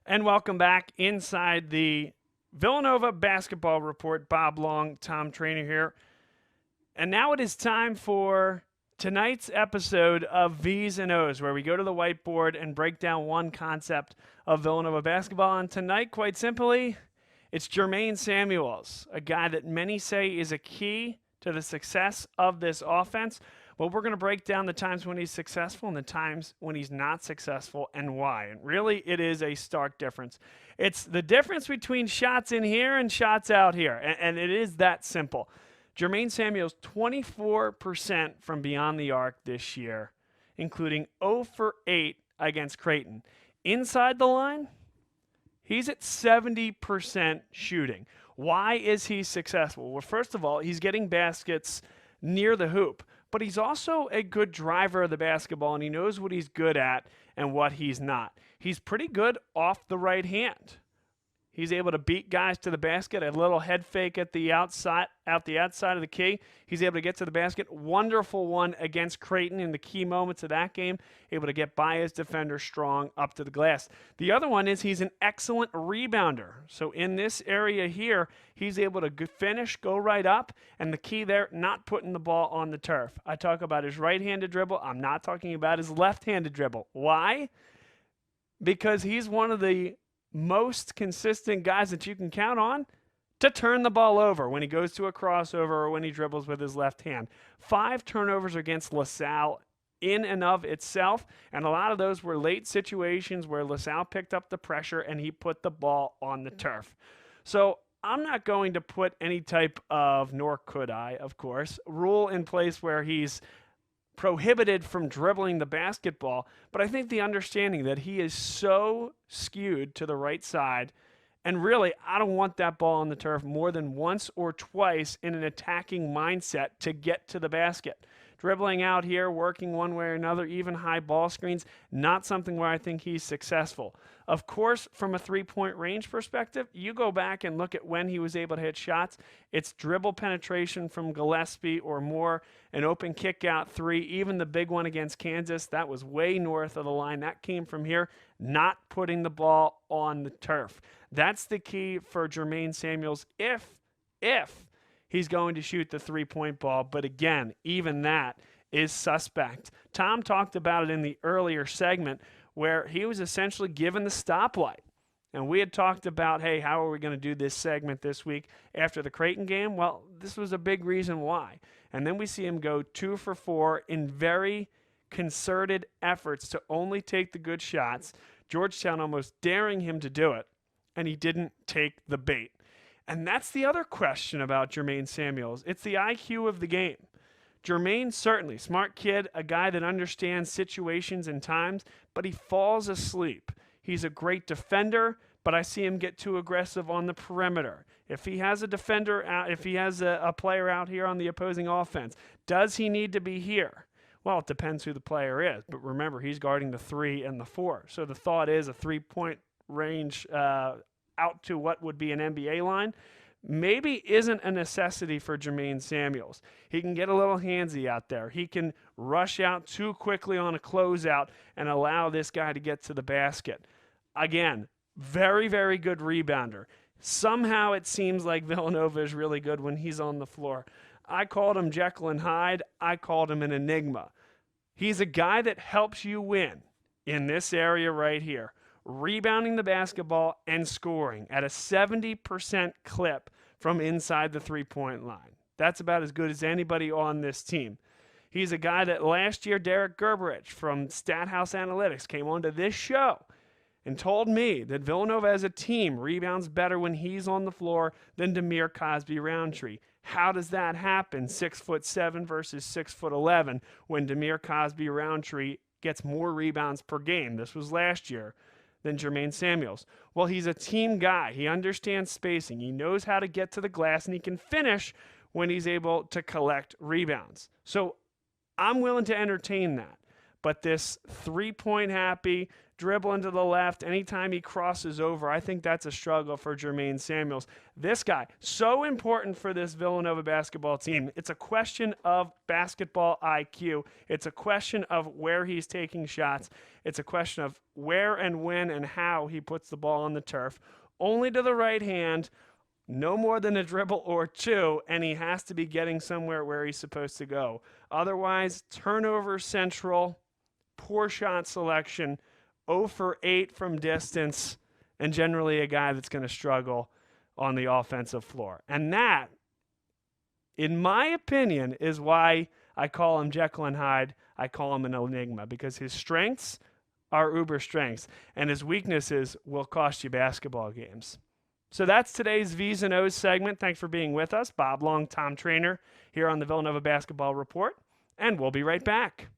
And welcome back inside the Villanova Basketball Report. Bob Long, Tom Trainer here. And now it is time for tonight's episode of V's and O's, where we go to the whiteboard and break down one concept of Villanova basketball. And tonight, quite simply, it's Jermaine Samuels, a guy that many say is a key to the success of this offense. Well, we're going to break down the times when he's successful and the times when he's not successful and why. And really, it is a stark difference. It's the difference between shots in here and shots out here. And it is that simple. Jermaine Samuels, 24% from beyond the arc this year, including 0 for 8 against Creighton. Inside the line, he's at 70% shooting. Why is he successful? Well, first of all, he's getting baskets near the hoop. But he's also a good driver of the basketball, and he knows what he's good at and what he's not. He's pretty good off the right hand. He's able to beat guys to the basket, a little head fake at the outside of the key. He's able to get to the basket. Wonderful one against Creighton in the key moments of that game. Able to get by his defender strong up to the glass. The other one is he's an excellent rebounder. So in this area here, he's able to finish, go right up, and the key there, not putting the ball on the turf. I talk about his right-handed dribble. I'm not talking about his left-handed dribble. Why? Because he's one of the most consistent guys that you can count on to turn the ball over when he goes to a crossover or when he dribbles with his left hand. 5 turnovers against LaSalle in and of itself, and a lot of those were late situations where LaSalle picked up the pressure and he put the ball on the turf. So I'm not going to put any type of, nor could I, of course, rule in place where he's prohibited from dribbling the basketball, but I think the understanding that he is so skewed to the right side, and really, I don't want that ball on the turf more than once or twice in an attacking mindset to get to the basket. Dribbling out here, working one way or another, even high ball screens, not something where I think he's successful. Of course, from a three-point range perspective, you go back and look at when he was able to hit shots. It's dribble penetration from Gillespie or more, an open kick-out three, even the big one against Kansas, that was way north of the line. That came from here, not putting the ball on the turf. That's the key for Jermaine Samuels if he's going to shoot the three-point ball. But again, even that is suspect. Tom talked about it in the earlier segment where he was essentially given the stoplight. And we had talked about, hey, how are we going to do this segment this week after the Creighton game? Well, this was a big reason why. And then we see him go 2 for 4 in very concerted efforts to only take the good shots. Georgetown almost daring him to do it, and he didn't take the bait. And that's the other question about Jermaine Samuels. It's the IQ of the game. Jermaine, certainly, smart kid, a guy that understands situations and times, but he falls asleep. He's a great defender, but I see him get too aggressive on the perimeter. If he has a defender out, if he has a player out here on the opposing offense, does he need to be here? Well, it depends who the player is. But remember, he's guarding the 3 and the 4. So the thought is a three-point range out to what would be an NBA line maybe isn't a necessity for Jermaine Samuels. He can get a little handsy out there. He can rush out too quickly on a closeout and allow this guy to get to the basket. Again, very, very good rebounder. Somehow it seems like Villanova is really good when he's on the floor. I called him Jekyll and Hyde. I called him an enigma. He's a guy that helps you win in this area right here, rebounding the basketball and scoring at a 70% clip from inside the three-point line. That's about as good as anybody on this team. He's a guy that last year, Derek Gerberich from Stathouse Analytics came onto this show and told me that Villanova as a team rebounds better when he's on the floor than Demir Cosby-Roundtree. How does that happen, 6'7" versus 6'11", when Demir Cosby-Roundtree gets more rebounds per game? This was last year. Than Jermaine Samuels. Well, he's a team guy. He understands spacing. He knows how to get to the glass, and he can finish when he's able to collect rebounds. So I'm willing to entertain that. but this three-point happy, dribble into the left, anytime he crosses over, I think that's a struggle for Jermaine Samuels. This guy, so important for this Villanova basketball team. It's a question of basketball IQ. It's a question of where he's taking shots. It's a question of where and when and how he puts the ball on the turf. Only to the right hand, no more than a dribble or two, and he has to be getting somewhere where he's supposed to go. Otherwise, turnover central, poor shot selection, 0 for 8 from distance, and generally a guy that's going to struggle on the offensive floor. And that, in my opinion, is why I call him Jekyll and Hyde. I call him an enigma, because his strengths are uber strengths, and his weaknesses will cost you basketball games. So that's today's V's and O's segment. Thanks for being with us. Bob Long, Tom Trainer, here on the Villanova Basketball Report, and we'll be right back.